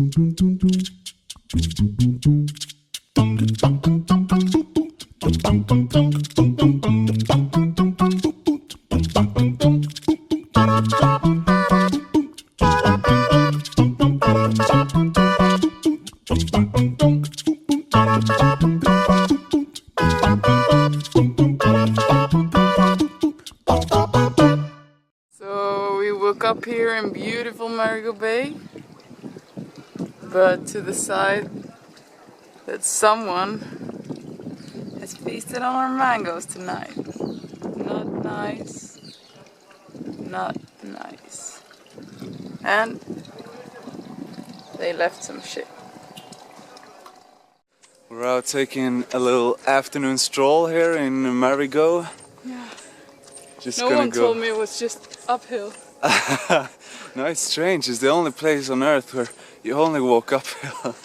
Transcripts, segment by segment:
So we woke up here in beautiful Marigot Bay, but to the side that someone has feasted on our mangoes tonight. Not nice. Not nice. And they left some shit. We're out taking a little afternoon stroll here in Marigot. Yeah. Just no one told me it was just uphill. No, it's strange. It's the only place on earth where you only walk uphill.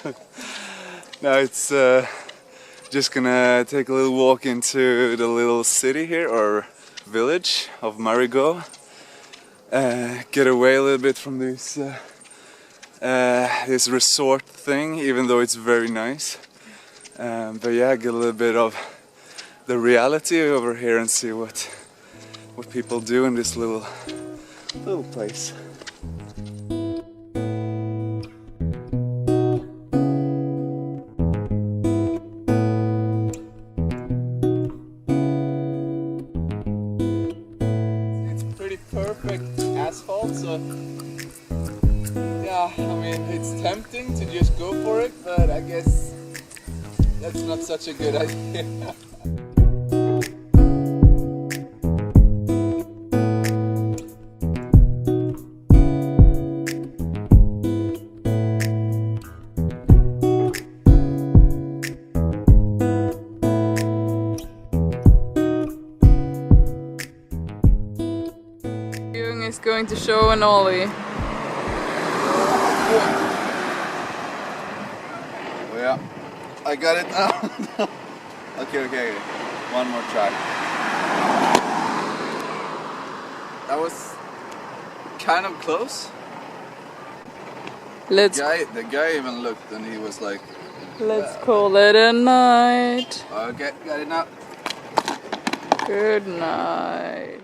Now it's just gonna take a little walk into the little city here, or village of Marigot. Get away a little bit from this this resort thing, even though it's very nice. But yeah, get a little bit of the reality over here and see what people do in this little place. It's pretty perfect asphalt, so yeah, I mean, it's tempting to just go for it, but I guess that's not such a good idea. Is going to show an ollie. Yeah, I got it now. Okay. One more try. That was kind of close. The guy even looked and he was like, let's call it a night. Okay, got it now. Good night.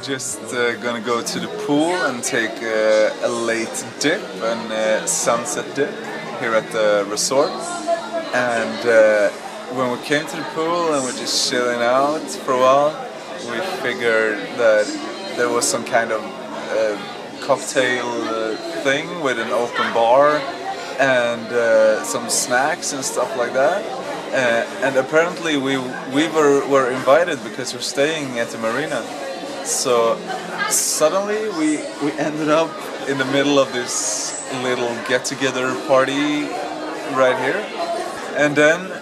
Just gonna go to the pool and take a late dip and a sunset dip here at the resort. And when we came to the pool and we're just chilling out for a while, we figured that there was some kind of cocktail thing with an open bar and some snacks and stuff like that. And apparently we were invited because we're staying at the marina. So suddenly we ended up in the middle of this little get-together party right here, and then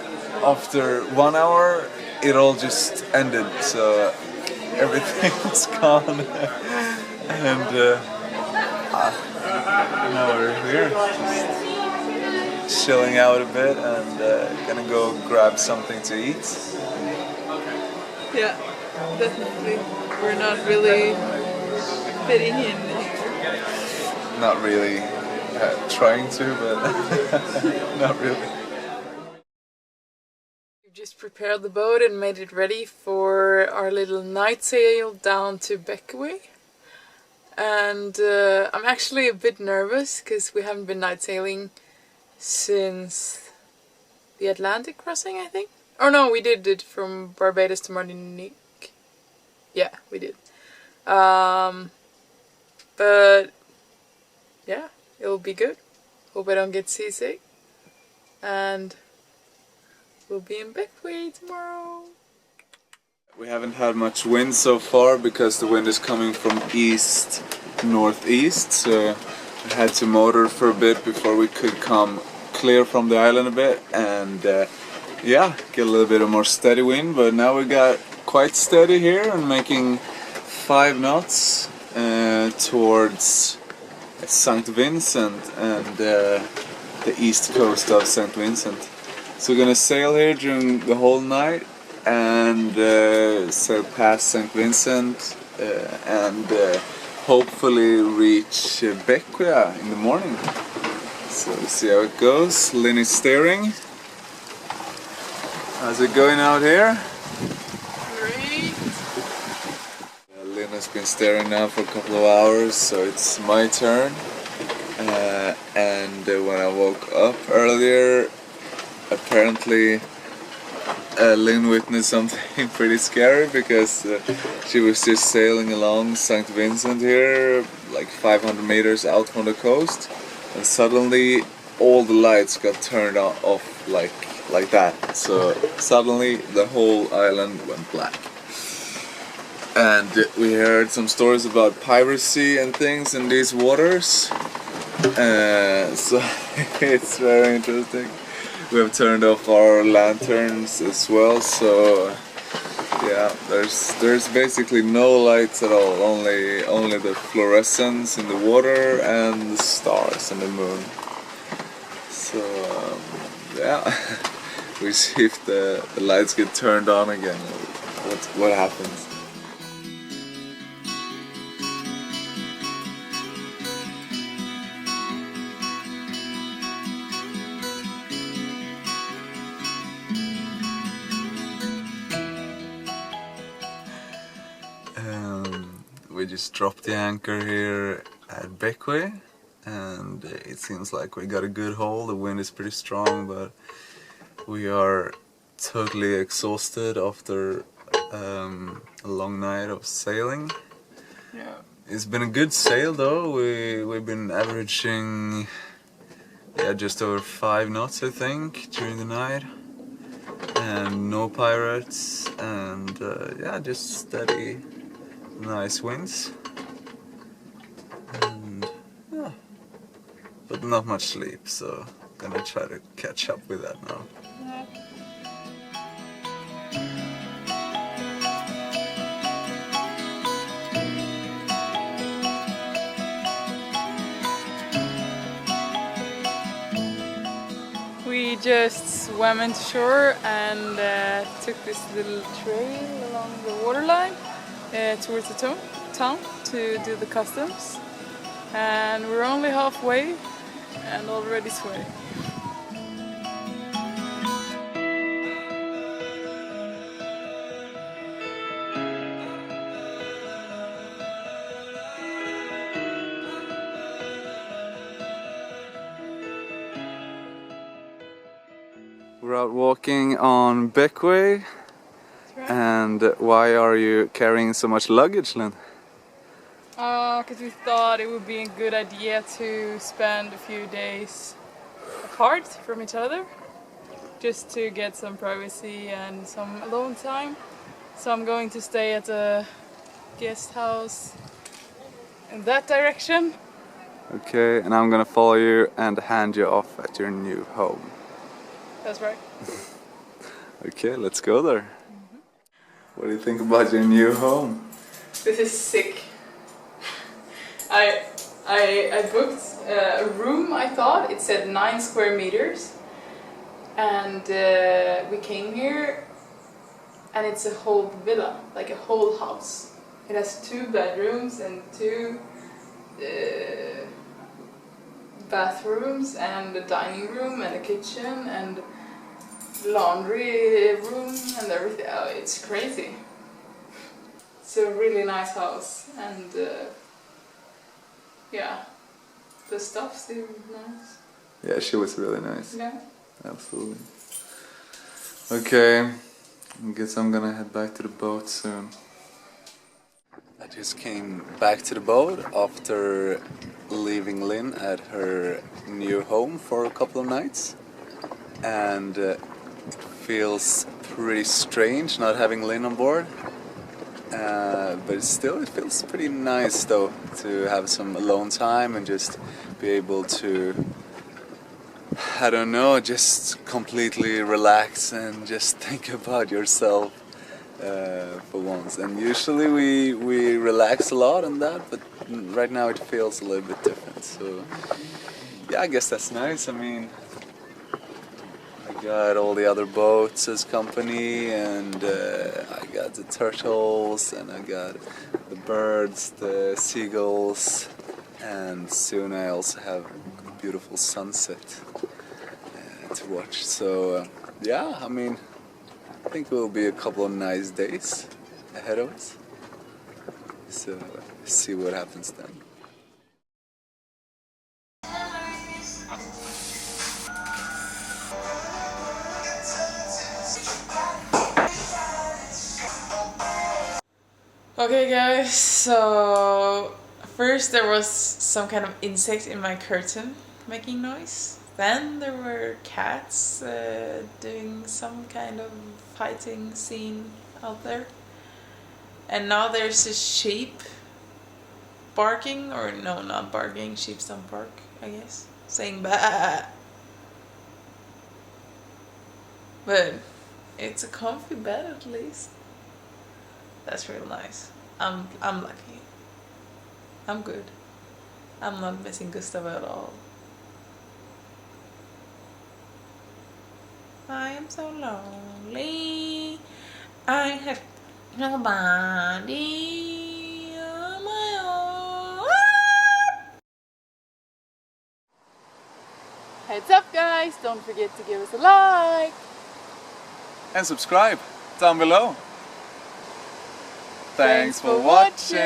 after 1 hour it all just ended, so everything was gone. And now we're here just chilling out a bit and gonna go grab something to eat. Yeah, definitely. We're not really fitting in here. Not really trying to, but not really. We've just prepared the boat and made it ready for our little night sail down to Bequia. And I'm actually a bit nervous because we haven't been night sailing since the Atlantic crossing, I think. Oh no, we did it from Barbados to Martinique. Yeah, we did. But yeah, it'll be good. Hope I don't get seasick. And we'll be in Bequia tomorrow. We haven't had much wind so far because the wind is coming from east northeast, so we had to motor for a bit before we could come clear from the island a bit and yeah, get a little bit of more steady wind. But now we got quite steady here and making 5 knots towards Saint Vincent and the east coast of Saint Vincent. So we're gonna sail here during the whole night and sail past Saint Vincent and hopefully reach Bequia in the morning. So we'll see how it goes. Linn is steering. How's it going out here? Great. Linn has been steering now for a couple of hours, so it's my turn. And when I woke up earlier, apparently Linn witnessed something pretty scary because she was just sailing along Saint Vincent here, like 500 meters out from the coast, and suddenly all the lights got turned off like that. So suddenly the whole island went black. And we heard some stories about piracy and things in these waters. So it's very interesting. We have turned off our lanterns as well, so yeah, there's basically no lights at all, only the fluorescence in the water and the stars and the moon. So yeah, we see if the lights get turned on again, what happens. We just dropped the anchor here at Bequia, and it seems like we got a good hold. The wind is pretty strong, but we are totally exhausted after a long night of sailing. Yeah. It's been a good sail though. We've been averaging just over 5 knots I think during the night, and no pirates, and just steady nice winds, and but not much sleep, so gonna try to catch up with that now. We just swam into shore and took this little trail along the waterline towards the town to do the customs, and we're only halfway and already sweating. We're out walking on Bequia. Right. And why are you carrying so much luggage, Linn? Because we thought it would be a good idea to spend a few days apart from each other, just to get some privacy and some alone time. So I'm going to stay at a guest house in that direction. Okay, and I'm gonna follow you and hand you off at your new home. That's right. Okay, let's go there. What do you think about your new home? This is sick. I booked a room, I thought. It said 9 square meters. And we came here and it's a whole villa, like a whole house. It has 2 bedrooms and 2 bathrooms and a dining room and a kitchen and laundry room and everything. Oh, it's crazy. It's a really nice house, and the stuff seems nice. Yeah, she was really nice. Yeah. Absolutely. Okay, I guess I'm gonna head back to the boat soon. I just came back to the boat after leaving Linn at her new home for a couple of nights, and it feels pretty strange not having Linn on board. but still it feels pretty nice though to have some alone time and just be able to, I don't know, just completely relax and just think about yourself for once. And usually we relax a lot on that, but right now it feels a little bit different. So yeah, I guess that's nice. I mean, I got all the other boats as company, and I got the turtles, and I got the birds, the seagulls, and soon I also have a beautiful sunset to watch. So yeah, I mean, I think it will be a couple of nice days ahead of us. So see what happens then. Okay guys, so first there was some kind of insect in my curtain making noise. Then there were cats doing some kind of fighting scene out there. And now there's a sheep barking, or no, not barking, sheep don't bark, I guess. Saying bah. But it's a comfy bed at least. That's real nice. I'm lucky. I'm good. I'm not missing Gustav at all. I am so lonely. I have nobody on my own. Heads up guys, don't forget to give us a like. And subscribe down below. Thanks for watching!